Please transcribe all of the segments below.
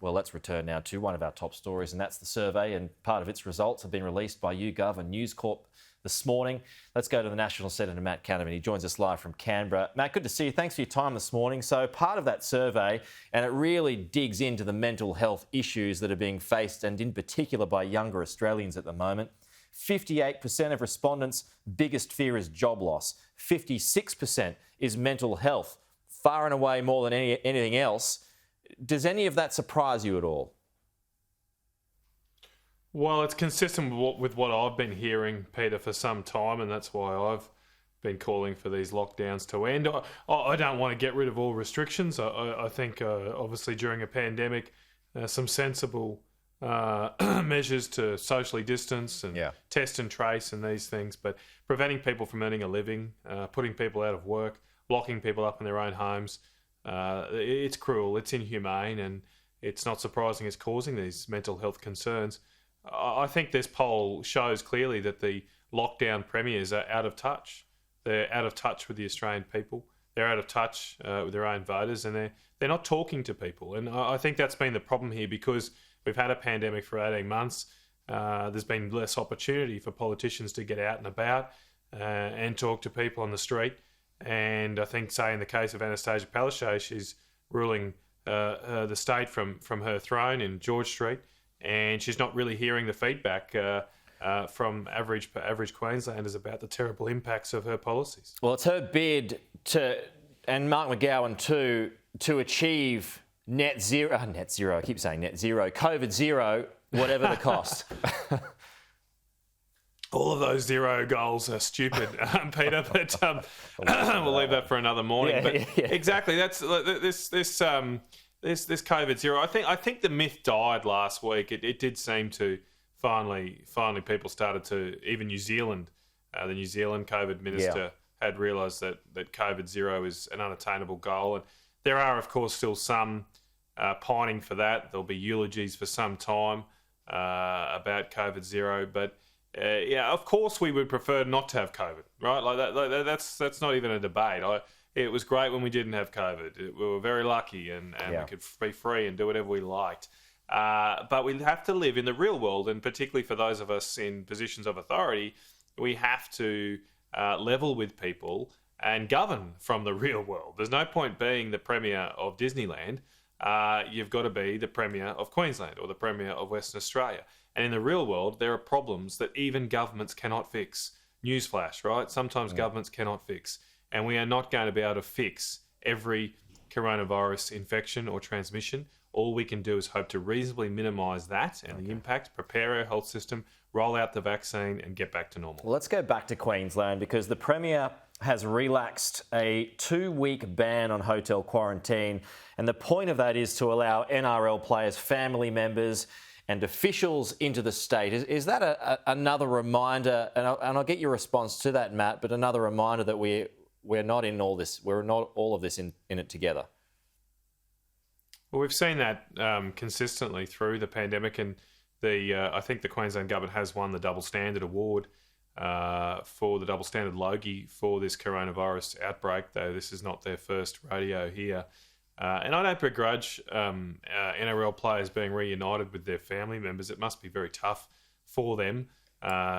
Well, let's return now to one of our top stories, and that's the survey, and part of its results have been released by YouGov and News Corp this morning. Let's go to the National Senator Matt Canavan. He joins us live from Canberra. Matt, good to see you. Thanks for your time this morning. So part of that survey, and it really digs into the mental health issues that are being faced, and in particular by younger Australians at the moment. 58% of respondents' biggest fear is job loss. 56% is mental health, far and away more than anything else. Does any of that surprise you at all? Well, it's consistent with what I've been hearing, Peter, for some time, and that's why I've been calling for these lockdowns to end. I don't want to get rid of all restrictions. I think, obviously, during a pandemic, some sensible measures to socially distance and test and trace and these things, but preventing people from earning a living, putting people out of work, locking people up in their own homes, it's cruel, it's inhumane, and it's not surprising it's causing these mental health concerns. I think this poll shows clearly that the lockdown premiers are out of touch. They're out of touch with the Australian people. They're out of touch with their own voters, and they're not talking to people. And I think that's been the problem here, because we've had a pandemic for 18 months. There's been less opportunity for politicians to get out and about and talk to people on the street. And I think, say, in the case of Annastacia Palaszczuk, she's ruling the state from her throne in George Street, and she's not really hearing the feedback from average Queenslanders about the terrible impacts of her policies. Well, it's her bid and Mark McGowan too, to achieve net zero, I keep saying net zero, COVID zero, whatever the cost. All of those zero goals are stupid, Peter, but we'll leave that for another morning. Exactly, that's this COVID zero. I think the myth died last week. It did seem to finally people started to, even New Zealand, the New Zealand COVID minister had realised that COVID zero is an unattainable goal, and there are, of course, still some pining for that. There'll be eulogies for some time about COVID zero, but of course we would prefer not to have COVID, right? That's not even a debate. It was great when we didn't have COVID. We were very lucky, and we could be free and do whatever we liked. But we have to live in the real world, and particularly for those of us in positions of authority, we have to level with people and govern from the real world. There's no point being the Premier of Disneyland. You've got to be the Premier of Queensland or the Premier of Western Australia. And in the real world, there are problems that even governments cannot fix. Newsflash, right? Sometimes governments cannot fix. And we are not going to be able to fix every coronavirus infection or transmission. All we can do is hope to reasonably minimise that and the impact, prepare our health system, roll out the vaccine and get back to normal. Well, let's go back to Queensland, because the Premier has relaxed a 2-week ban on hotel quarantine. And the point of that is to allow NRL players, family members and officials into the state. Is that another reminder, and I'll get your response to that, Matt, but another reminder that we're not in all this, we're not all of this in it together? Well, we've seen that consistently through the pandemic, and I think the Queensland Government has won the Double Standard Award for the Double Standard Logie for this coronavirus outbreak, though this is not their first rodeo here. And I don't begrudge NRL players being reunited with their family members. It must be very tough for them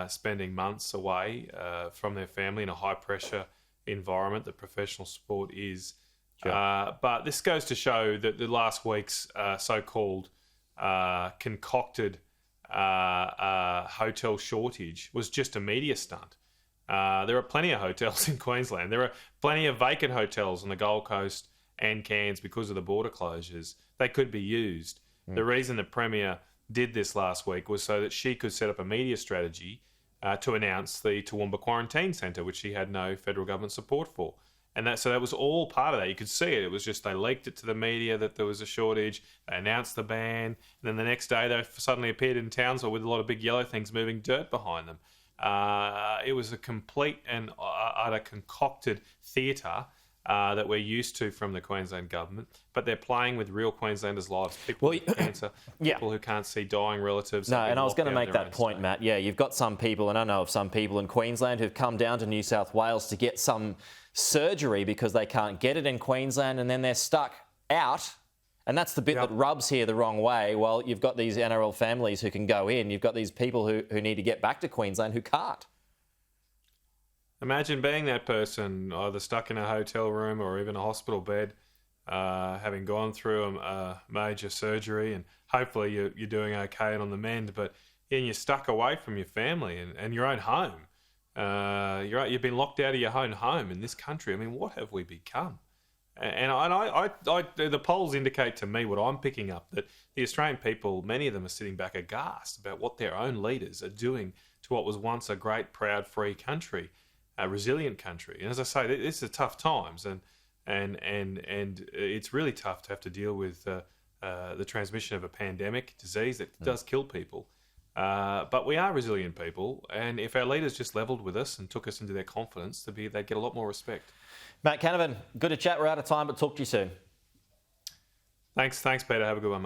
spending months away from their family in a high-pressure environment that professional sport is. Sure. But this goes to show that the last week's so-called concocted hotel shortage was just a media stunt. There are plenty of hotels in Queensland. There are plenty of vacant hotels on the Gold Coast and Cairns because of the border closures. They could be used. The reason the Premier did this last week was so that she could set up a media strategy to announce the Toowoomba Quarantine Centre, which she had no federal government support for. And so that was all part of that. You could see it. It was just they leaked it to the media that there was a shortage. They announced the ban. And then the next day they suddenly appeared in Townsville with a lot of big yellow things moving dirt behind them. It was a complete and utter concocted theatre that we're used to from the Queensland Government. But they're playing with real Queenslanders' lives. People with cancer, people who can't see dying relatives. No, and I was going to make that point, Matt. Yeah, you've got some people, and I know of some people in Queensland who've come down to New South Wales to get some surgery because they can't get it in Queensland, and then they're stuck out And that's the bit that rubs here the wrong way. Well, you've got these NRL families who can go in. You've got these people who need to get back to Queensland who can't. Imagine being that person, either stuck in a hotel room or even a hospital bed, having gone through a major surgery, and hopefully you're doing okay and on the mend, but you're stuck away from your family and your own home. You've been locked out of your own home in this country. I mean, what have we become? And the polls indicate to me what I'm picking up, that the Australian people, many of them are sitting back aghast about what their own leaders are doing to what was once a great, proud, free country, a resilient country. And as I say, this is tough times, and it's really tough to have to deal with the transmission of a pandemic disease that does kill people. But we are resilient people, and if our leaders just levelled with us and took us into their confidence, they'd get a lot more respect. Matt Canavan, good to chat. We're out of time, but talk to you soon. Thanks, Peter. Have a good one, mate.